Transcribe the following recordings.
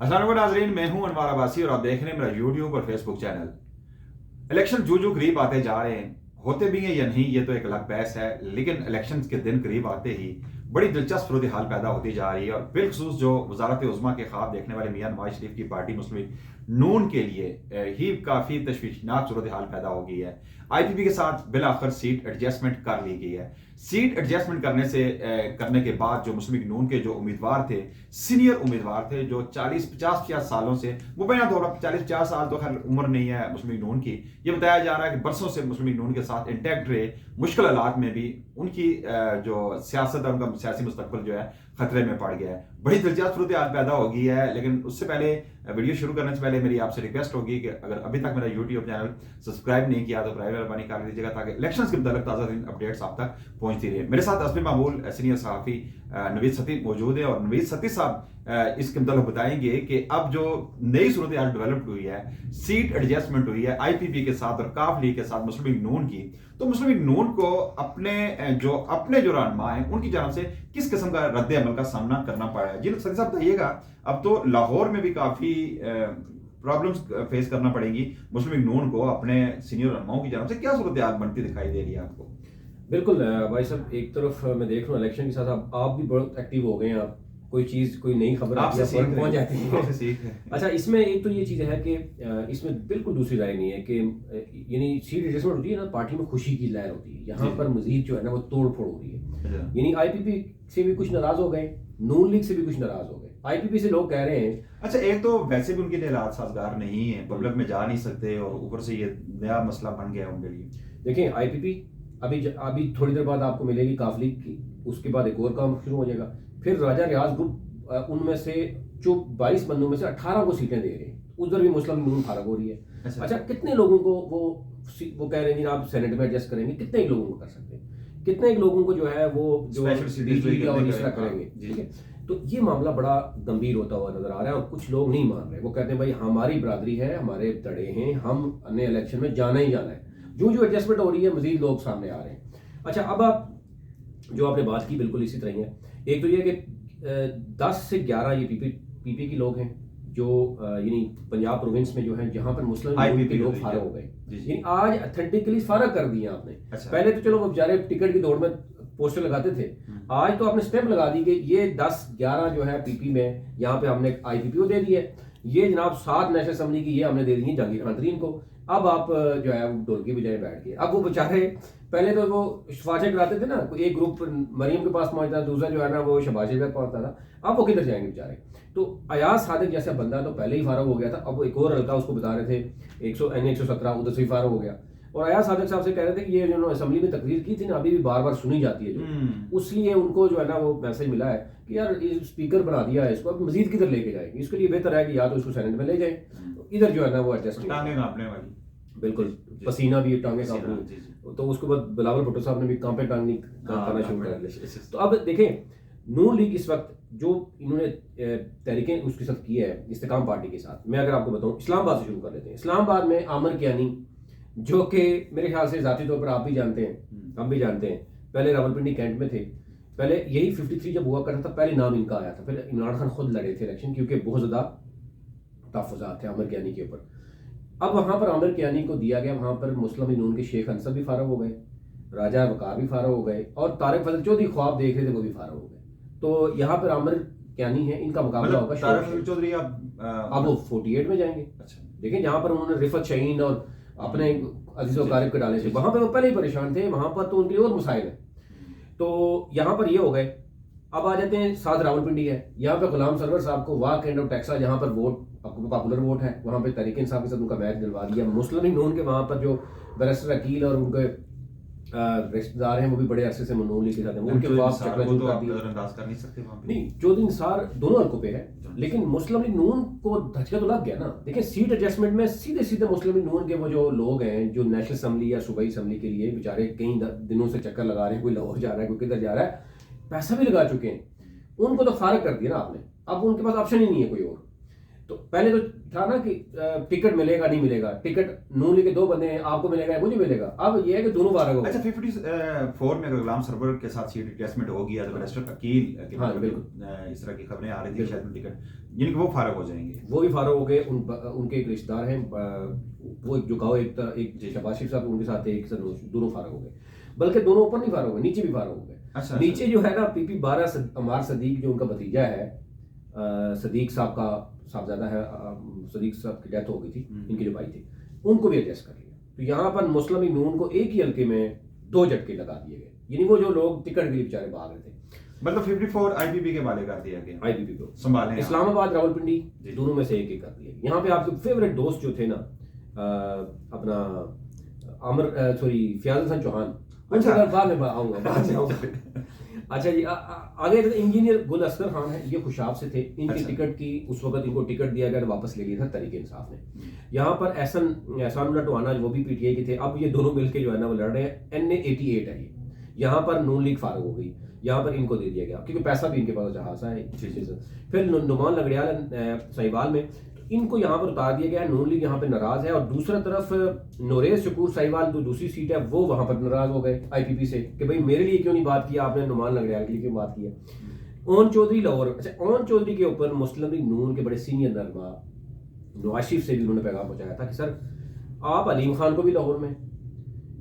अस्सलाम वालेकुम नाज़रीन, मैं हूं अनवर अब्बासी और आप देख रहे हैं मेरा यूट्यूब और फेसबुक चैनल। इलेक्शन जो करीब आते जा रहे हैं, होते भी हैं या नहीं ये तो एक अलग बहस है, लेकिन इलेक्शन के दिन करीब आते ही बड़ी दिलचस्प सूरत हाल पैदा होती जा रही है और बिलखसूस जो वजारत उज़्मा के ख्वाब देखने वाले मियां नवाज शरीफ की पार्टी मुस्लिम लीग नून के लिए ही काफ़ी तशवीशनाक सूरत हाल पैदा हो गई है। IPP के साथ बिलाखिर सीट एडजस्टमेंट कर ली गई है। सीट एडजस्टमेंट करने के बाद जो मुस्लिम लीग नून के जो उम्मीदवार थे, सीनियर उम्मीदवार थे, जो 40-50 सालों से मुबैना तौर पर 40-50 साल तो खैर उम्र नहीं है मुस्लिम लीग नून की, ये बताया जा रहा है कि बरसों से मुस्लिम लीग नून के साथ इंटैक्ट रहे, मुश्किल हालात में भी उनकी जो सियासत है, उनका सियासी मुस्तकबिल जो है खतरे में पड़ गया है। बड़ी दिलचस्प सूरत हाल पैदा हो गई है, लेकिन उससे पहले वीडियो शुरू करने से पहले मेरी आपसे रिक्वेस्ट होगी कि अगर अभी तक मेरा यूट्यूब चैनल सब्सक्राइब नहीं किया तो प्राइवेट मेहरबानी कर दीजिएगा ताकि इलेक्शंस के मुताबिक ताज़ा तरीन अपडेट्स आप तक पहुंचती रहे। मेरे साथ हस्बे मामूल सीनियर सहाफ़ी नवीद सती मौजूद है और नवीद सती साहब इसके मुताबिक बताएंगे कि अब जो नई सूरत हाल डेवलप हुई है, सीट एडजस्टमेंट हुई है IPP के साथ और काफ लीग के साथ मुस्लिम लीग नून की, तो मुस्लिम लीग नून को अपने जो रहनुमा हैं उनकी जानब से किस किस्म का रद्द अमल का सामना करना पड़ा है। जी सती साहब बताइएगा, अब तो लाहौर में भी काफी प्रॉब्लम्स फेस करना पड़ेगी मुस्लिम लीग नून को अपने सीनियर रहनुमाओं की जानब से, क्या सूरत हाल बनती दिखाई दे रही है आपको? बिल्कुल भाई साहब, एक तरफ मैं देख रहा हूँ इलेक्शन के साथ आप भी बहुत एक्टिव हो गए हैं। आप कोई चीज़ कोई नई खबर आती है फौरन पहुंच जाती है। अच्छा, इसमें एक तो ये चीज़ है कि इसमें बिल्कुल दूसरी राय नहीं है कि यानी सीट एडजस्टमेंट होती है ना, पार्टी में खुशी की लहर होती है। यहाँ पर मजीद जो है ना वो तोड़ फोड़ हो रही है। यानी IPP से भी कुछ नाराज हो गए, नून लीग से भी कुछ नाराज हो गए। IPP से लोग कह रहे हैं, अच्छा एक तो वैसे भी उनके लिए हालात साजगार नहीं है, पब्लिक में जा नहीं सकते और ऊपर से ये नया मसला बन गया उनके लिए। देखिए IPP अभी थोड़ी देर बाद आपको मिलेगी काफ लीग की, उसके बाद एक और काम शुरू हो जाएगा। फिर राजा रियाज ग्रुप उनमें से जो 22 बंदों में से 18 को सीटें दे रहे हैं, उधर भी मुस्लिम नून फारग हो रही है। अच्छा, कितने लोगों को वो कह रहे हैं आप सेनेट में एडजस्ट करेंगे, कितने लोगों को कर सकते हैं, कितने लोगों को जो है वो जो DG और इस तरह करेंगे, ठीक है। तो ये मामला बड़ा गंभीर होता हुआ नजर आ रहा है और कुछ लोग नहीं मान रहे। वो कहते हैं भाई हमारी बरादरी है, हमारे दड़े हैं, हम अन्य इलेक्शन में जाना ही जाना है। जो एडजस्टमेंट हो रही है मजीद लोग सामने आ रहे हैं। अच्छा, अब आप जो आपने बात की बिल्कुल इसी तरह ही है। एक तो ये कि 10 से 11 ये PP के लोग हैं जो यानी पंजाब प्रोविंस में जो है जहां पर मुस्लिम लीग के लोग फारग हो गए, यानी आज अथेंटिकली फारग कर दिया आपने। पहले तो चलो वो बेचारे टिकट की दौड़ में पोस्टर लगाते थे, आज तो आपने स्टैंप लगा दी कि ये 10-11 जो है PP में यहाँ पे हमने IPP को दे दी है, ये जनाब 7 नेशनल असम्बली की ये हमने दे दी है जहांगीर खान तरीन को। अब आप जो है ढोल की बजाय बैठ के, अब वो बेचारे पहले तो वो शफाशे कराते थे ना, एक ग्रुप मरियम के पास पहुंचता था, दूसरा जो है ना वो शबाशे पे पहुंचता था। अब वो किधर जाएंगे बेचारे? तो अयाज सादिक जैसा बंदा तो पहले ही फारग हो गया था, अब वो एक और हल्का उसको बता रहे थे 117 उधर से फारग हो गया। और अयाज सादिक साहब से कह रहे थे कि ये जो असेंबली में तकरीर की थी ना, अभी भी बार बार सुनी जाती है जो, उसलिए उनको जो है ना वो मैसेज मिला है कि यार स्पीकर बना दिया है इसको, अब मजीद किधर लेके जाएंगे, इसके लिए बेहतर है कि या तो इसको सेनेट में ले जाए, इधर जो है ना वो एडजस्ट बिल्कुल पसीना भी टांगे कांपनी। तो उसके बाद बिलावल भुट्टो साहब ने भी कांपे टांगनी करना शुरू कर दिया। तो अब देखें नून लीग इस वक्त जो इन्होंने तहरीकें उसके साथ की है इस्तेकाम पार्टी के साथ, मैं अगर आपको बताऊं इस्लामाबाद से शुरू कर लेते हैं। इस्लामाबाद में आमिर कियानी जो कि मेरे ख्याल से जाती तौर पर आप भी जानते हैं, हम भी जानते हैं, पहले रावलपिंडी कैंट में थे। पहले यही 53 जब हुआ करता था पहले नाम इनका आया था, फिर इमरान खान खुद लड़े थे इलेक्शन क्योंकि बहुत ज़्यादा तहफ़्फ़ुज़ात थे आमिर कियानी के ऊपर। अब वहाँ पर आमिर कियानी को दिया गया, वहाँ पर मुस्लिम लीग नून के शेख अंसर भी फारग हो गए, राजा वकार भी फारग हो गए और तारिक फजल चौधरी ख्वाब देख रहे थे वो भी फारग हो गए। तो यहाँ पर आमिर कियानी है, इनका मुकाबला होगा तारिक फजल चौधरी। अब वो 48 में जाएंगे। अच्छा, देखें जहाँ पर उन्होंने रिफत शहीन और अपने अजीज वकारिब के डाले थे, वहाँ पर वो पहले ही परेशान थे, वहाँ पर तो उनके लिए और मसाइल है। तो यहाँ पर ये हो गए। अब आ जाते हैं साथ रावलपिंडी है, यहाँ पे गुलाम सरवर साहब को वाक एंड ऑफ टेक्सा जहाँ पर वोट पॉपुलर वोट है, वहाँ पे तरीके इंसाफ के साथ उनका मैच दिलवा दिया। मुस्लिम लीग नून के वहाँ पर जो बैरिस्टर अकील और उनके रिश्तेदार हैं वो भी बड़े अरसे से नून लीग के साथ हैं, उनके पास नहीं चौधरी निसार दोनों हल्कों पे है, लेकिन मुस्लिम लीग नून को धचका तो लग गया ना। देखिए सीट एडजस्टमेंट में सीधे सीधे मुस्लिम लीग नून के वो जो लोग हैं जो नेशनल असम्बली या सूबाई असम्बली के लिए बेचारे कई दिनों से चक्कर लगा रहे हैं, कोई लाहौर जा रहा है, कोई किधर जा रहा है, पैसा भी लगा चुके हैं, उनको तो फारग कर दिया ना आपने। अब उनके पास ऑप्शन ही नहीं है कोई और। तो पहले तो था ना कि टिकट मिलेगा नहीं मिलेगा, टिकट नून लीग के 2 बंदे हैं, आपको मिलेगा मुझे मिलेगा। अब ये है कि दोनों फारग हो गए। अच्छा 54 में अगर गुलाम सरवर के साथ सीट रिप्लेसमेंट हो गया तो बैरिस्टर अकील के हाँ, मतलब बिल्कुल। इस तरह की खबरें आ रही थी शायद टिकट यानी कि वो फारग हो जाएंगे। वो भी फारग हो गए। उनके एक रिश्तेदार हैं, वो एक जुकाओ एक शहबाज शरीफ साहब उनके साथ एक दोनों फारग हो गए। बल्कि दोनों ऊपर नहीं फारग हो गए, नीचे भी फारग हो गए। अच्छा, नीचे जो है ना PP 12 अमार सदीक जो उनका भतीजा है, सदीक साहब का साहबजादा है, सदीक साहब की डेथ हो गई थी, इनके जो भाई थे उनको भी एडजस्ट कर लिया। तो यहाँ पर मुस्लिम लीग नून को एक ही हल्के में 2 झटके लगा दिए गए, यानी वो जो लोग टिकट के लिए बेचारे भाग रहे थे। मतलब 54 आईपीपी के वाले कर दिया गया, आईपीपी को संभालें इस्लामाबाद रावलपिंडी दोनों में से एक कर दिया। यहाँ पे आपके फेवरेट दोस्त जो थे ना, अपना फयाज हसन चौहान, अच्छा बाद में आऊंगा, बाद में आऊंगा। अच्छा जी, आगे इंजीनियर गुल असगर खान है, ये खुशाब से थे। इनकी अच्छा। टिकट की उस वक्त इनको टिकट दिया गया, वापस ले लिया था तहरीक इंसाफ ने। यहाँ पर एहसानुल्लाह टवाना वो भी PTI के थे। अब ये दोनों मिलके जो है ना वो लड़ रहे हैं। NA 88 है ये। यहाँ पर नून लीग फारग हो गई, यहाँ पर इनको दे दिया गया क्योंकि पैसा भी इनके पास जहाजा है। फिर नुमान लंगड़ियाल साहिवाल में, इनको यहाँ पर उतार दिया गया है। नून लीग यहाँ पे नाराज है। और दूसरा तरफ नोरेज शकूर साहिवाल जो दूसरी सीट है वो वहां पर नाराज हो गए IPP से कि भाई मेरे लिए क्यों नहीं बात किया आपने, नुमान लंगड़ियाल के लिए क्यों बात किया। ओन चौधरी लाहौर, अच्छा ओन चौधरी के ऊपर मुस्लिम लीग नून के बड़े सीनियर रहनुमा नवाज शरीफ से भी उन्होंने पैगाम पहुंचाया था कि सर आप अलीम खान को भी लाहौर में,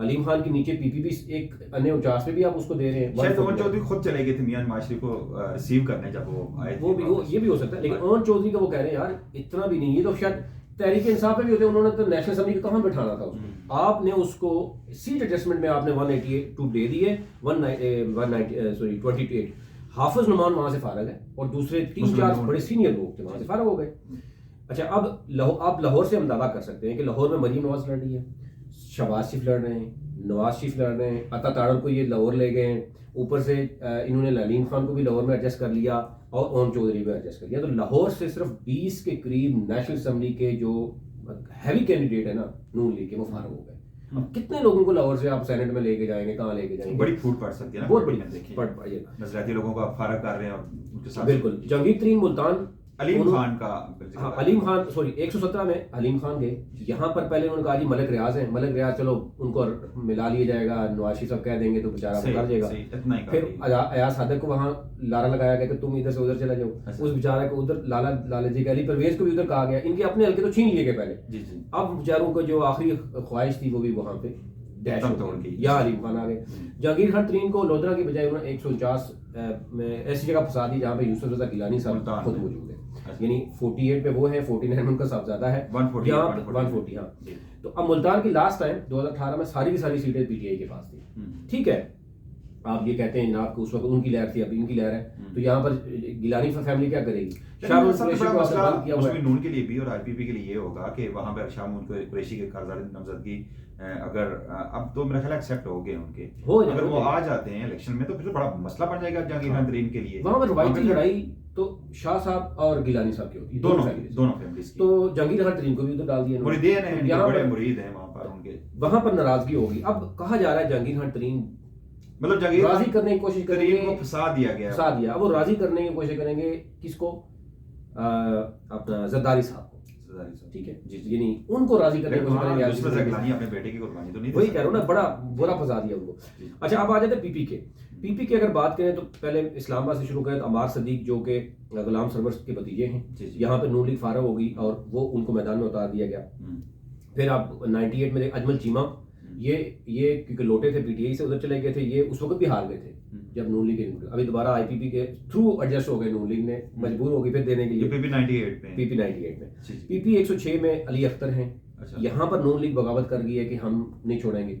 अलीम खान के नीचे PP भी एक अन्य 49 में भी आप उसको दे रहे हैं। शायद ओन चौधरी खुद चले गए थे मियां नवाज शरीफ को रिसीव करने जब वो आए थे। वो ये भी हो सकता है, लेकिन ओन चौधरी का वो कह रहे हैं यार इतना भी नहीं, ये तो शायद तहरीक इंसाफ में भी होते, उन्होंने तो नेशनल असेंबली को कहाँ बैठाना था उसको। आपने उसको सीट एडजस्टमेंट में आपने 182 दे दिए, 28। हाफिज नुमान वहां से फारग है और दूसरे 3-4 बड़े सीनियर लोग थे वहां से फारग हो गए। अच्छा, अब आप लाहौर से हम दावा कर सकते हैं कि लाहौर में मरीम नवाज लड़ रही है, शहबाज शरीफ लड़ रहे हैं, नवाज शरीफ लड़ रहे हैं, अता तारड़ को ये लाहौर ले गए हैं, ऊपर से इन्होंने अलीम खान को भी लाहौर में एडजस्ट कर लिया और ओम चौधरी भी एडजस्ट कर लिया। तो लाहौर से सिर्फ 20 के करीब नेशनल असेंबली के जो हैवी कैंडिडेट है ना नून लीग के, वो फारग हो गए। अब कितने लोगों को लाहौर से आप सेनेट में लेके जाएंगे, कहाँ लेके जाएंगे? बड़ी फूट पड़ सकती है ना, बहुत बड़ी देखिए पड़ पाइएगा। नजराती लोगों को आप फारग कर रहे हैं और उनके साथ बिल्कुल। जहांगीर तरीन मुल्तान, अलीम खान का हाँ अलीम खान 117 में अलीम खान गए। यहाँ पर पहले उन्होंने कहा जी मलिक रियाज है, मलिक रियाज चलो उनको मिला लिया जाएगा, नवाज शरीफ साहब कह देंगे तो बेचारा वो कर जाएगा। फिर अयाज सादक को वहाँ लारा लगाया गया कि तुम इधर से उधर चला जाओ। उस बेचारे को उधर लाला जी अली परवेज को भी उधर कहा गया। इनके अपने हल्के तो छीन लिए गए पहले। अब बेचारों को जो आखिरी ख्वाहिश थी वो भी वहाँ पे डैश हो गई, या अलीम खान आ गए। जहांगीर खान तरीन को लोधरा की बजाय उन्होंने 149 में ऐसी जगह फंसा दी जहाँ पे यूसुफ रजा गिलानी साहब खुद मौजूद है। यानी 48 पे वो है, 49 में उनका साहबजादा है, 140 हाँ। तो अब मुल्तान की लास्ट टाइम 2018 में सारी की सारी सीटें PTI के पास थी। ठीक है, आप ये कहते हैं जनाब उस वक्त उनकी लहर थी, अब इनकी लहर है। तो यहाँ पर गिलानी फैमिली क्या करेगी? नून के लिए भी और IPP के लिए ये होगा कि वहां पर शाम कुरैशी के कर्जदार नामजदगी अगर अब तो मेरा ख्याल एक्सेप्ट हो गए उनके, अगर वो आ जाते हैं इलेक्शन में तो फिर बड़ा मसला बन जाएगा जहांगीर खान तरीन के लिए। वहां पर रवायती लड़ाई तो शाह साहब और गिलानी साहब की होती है, दोनों फैमिलीज की। तो जहांगीर खान तरीन को भी उधर डाल दिया, मुरीदें हैं, बड़े मुरीद हैं वहां पर उनके, वहां पर नाराजगी होगी। अब कहा जा रहा है जहांगीर खान तरीन मतलब जहांगीर राजी करने की कोशिश करेंगे, को फंसा दिया गया, फंसा दिया। अब वो राजी करने की कोशिश करेंगे किसको? अपना जरदारी साहब को, ठीक है जी, यानी उनको राजी करने की कोशिश करेंगे। अपने बेटे की कुर्बानी तो नहीं, वही कह रहा हूँ ना, बड़ा बुरा फंसा दिया उनको। अच्छा, अब आ जाते PP के। PP की अगर बात करें तो पहले इस्लामाबाद से शुरू करें तो अमार सदीक जो के गुलाम सरवर के भतीजे हैं, यहाँ पे नून लीग फारग हो गई और वो उनको मैदान में उतार दिया गया। फिर आप 98 में अजमल चीमा, ये क्योंकि लोटे थे PTI से, उधर चले गए थे। ये उस वक्त भी हार गए थे जब नून लीग, अभी दोबारा IPP के थ्रू एडजस्ट हो गए, नून लीग ने मजबूर हो गई फिर देने के लिए। PP 98 में PP 106 में अली अख्तर हैं। यहाँ पर नून लीग बगावत कर गई है कि हम नहीं छोड़ेंगे।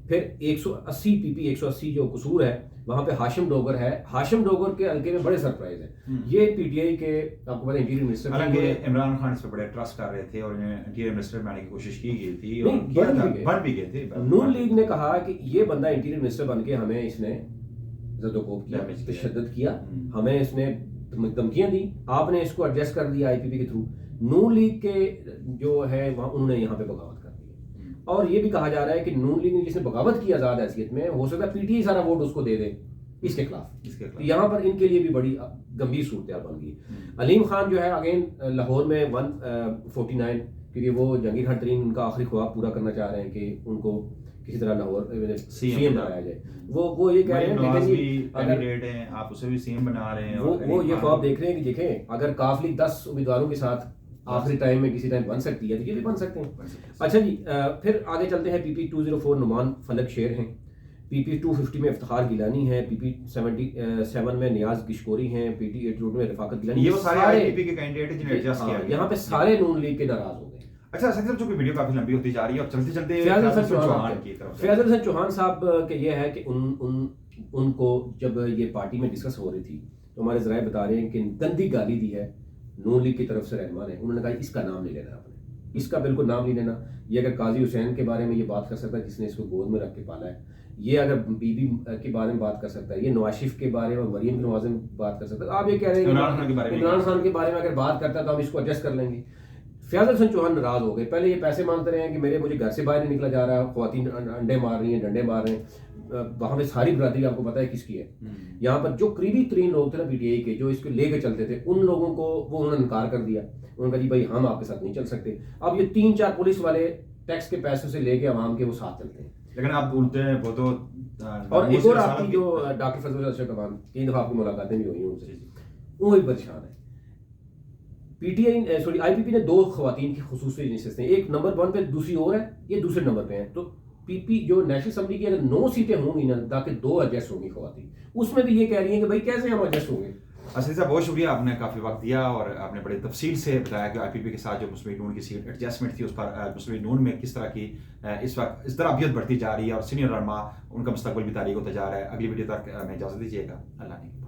फिर 180 PP 180 जो कसूर है वहां पे हाशिम डोगर है। हाशिम डोगर के हल्के में बड़े सरप्राइज है। ये PTI के आपको पता इंटीरियर मिनिस्टर, हालांकि इमरान खान इस पे बड़े ट्रस्ट कर रहे थे और इन्हें इंटीरियर मिनिस्टर बनाने की कोशिश की गई थी और बन भी गए थे। नून लीग ने कहा कि ये बंदा इंटीरियर मिनिस्टर बन के हमें इसने ज़दोकोब किया, तशद्दुद किया, हमें इसने धमकियां दी, आपने इसको एडजस्ट कर दिया IPP के थ्रू। नून लीग के जो है वहाँ उन्होंने यहाँ पे बगावत कर दी। और ये भी कहा जा रहा है कि नून लीग ने जिसने बगावत की आज़ाद हैसियत में, हो सकता है PTI सारा वोट उसको दे दे इसके खिलाफ। इसके तो खिलाफ यहाँ पर इनके लिए भी बड़ी गंभीर सूरत बन गई। अलीम खान जो है अगेन लाहौर में 149, क्योंकि वो जहांगीर हर तरीन उनका आखिरी ख्वाब पूरा करना चाह रहे हैं कि उनको किसी तरह लाहौर सीएम बनाया जाए। वो ये कह रहे हैं नवाज कि भी अगर कैंडिडेट हैं, आप उसे भी सीएम बना रहे हैं, वो ये ख्वाब देख रहे हैं कि देखें अगर काफली 10 उम्मीदवारों के साथ आखिरी टाइम में किसी टाइम बन सकती है तो ये भी बन सकते हैं। अच्छा जी, फिर आगे चलते हैं। PP 204 नुमान फलक शेर हैं, PP 250 में इफ्तिखार गिलानी है, PP 77 में नियाज किशकोरी हैं, PT 8 में रफाकत गिलानी। ये वो सारे आईपीपी के कैंडिडेट हैं जिन्हें एडजस्ट किया गया। यहाँ पे सारे नून लीग के नाराज हो गए। अच्छा सर, चूंकि वीडियो काफी लंबी होती जा रही है और चलते चलते फयाज हसन चौहान की तरफ फयाज हसन चौहान साहब के ये है कि उनको जब ये पार्टी में डिस्कस हो रही थी तो हमारे जराए बता रहे हैं कि गंदी गाली दी है नून लीग की तरफ से रहनुमा ने। उन्होंने कहा इसका नाम नहीं लेना आपने, इसका बिल्कुल नाम नहीं लेना। ये अगर काजी हुसैन के बारे में ये बात कर सकता है जिसने इसको गोद में रख के पाला है, ये अगर बीबी के बारे में बात कर सकता है, ये नवाज शरीफ के बारे में, मरियम के नवाज में बात कर सकता है। आप ये कह रहे हैं इमरान खान के बारे में अगर बात करता है तो हम इसको एडजस्ट कर लेंगे। फयाज हसन चौहान नाराज हो गए। पहले ये पैसे मांगते रहे हैं कि मुझे घर से बाहर नहीं निकला जा रहा है, ख्वातीन अंडे मार रही हैं, डंडे मार रहे हैं। वहां पे सारी बरादरी आपको पता है किसकी है। यहाँ पर जो करीबी तरीन लोग थे ना PTI के, जो इसको लेके चलते थे, उन लोगों को वो उन्होंने इनकार कर दिया। उन्होंने कहा जी भाई हम आपके साथ नहीं चल सकते। अब ये 3-4 पुलिस वाले टैक्स के पैसों से लेके आवाम के वो साथ चलते हैं। लेकिन आप बोलते हैं वो तो और एक और आपकी जो डॉक्टर फजल अशरफ अमान, 3 दफा आपकी मुलाकातें भी हुई हैं उनसे, वो भी परेशान है। IPP ने 2 खवातीन की खुसूसी नशिस्तें, एक नंबर 1 पे, दूसरी और है, ये दूसरे नंबर पे है। तो PP जो नेशनल असेंबली की अगर 9 सीटें होंगी ना, ताकि 2 एडजस्ट होंगी खवातीन, उसमें भी ये कह रही हैं कि भाई कैसे हम एडजस्ट होंगे। असद साहब बहुत शुक्रिया, आपने काफ़ी वक्त दिया और आपने बड़ी तफसील से बताया कि IPP के साथ जो मुस्लिम लीग नून की सीट एडजस्टमेंट थी उस पर मुस्लिम लीग नून में किस तरह की इस वक्त इस तरह अबियत बढ़ती जा रही है और सीनियर रहनुमा उनका मुस्तकबिल भी तारीख होता जा रहा है। अगली वीडियो तक हमें इजाज़त दीजिएगा। अल्लाह ने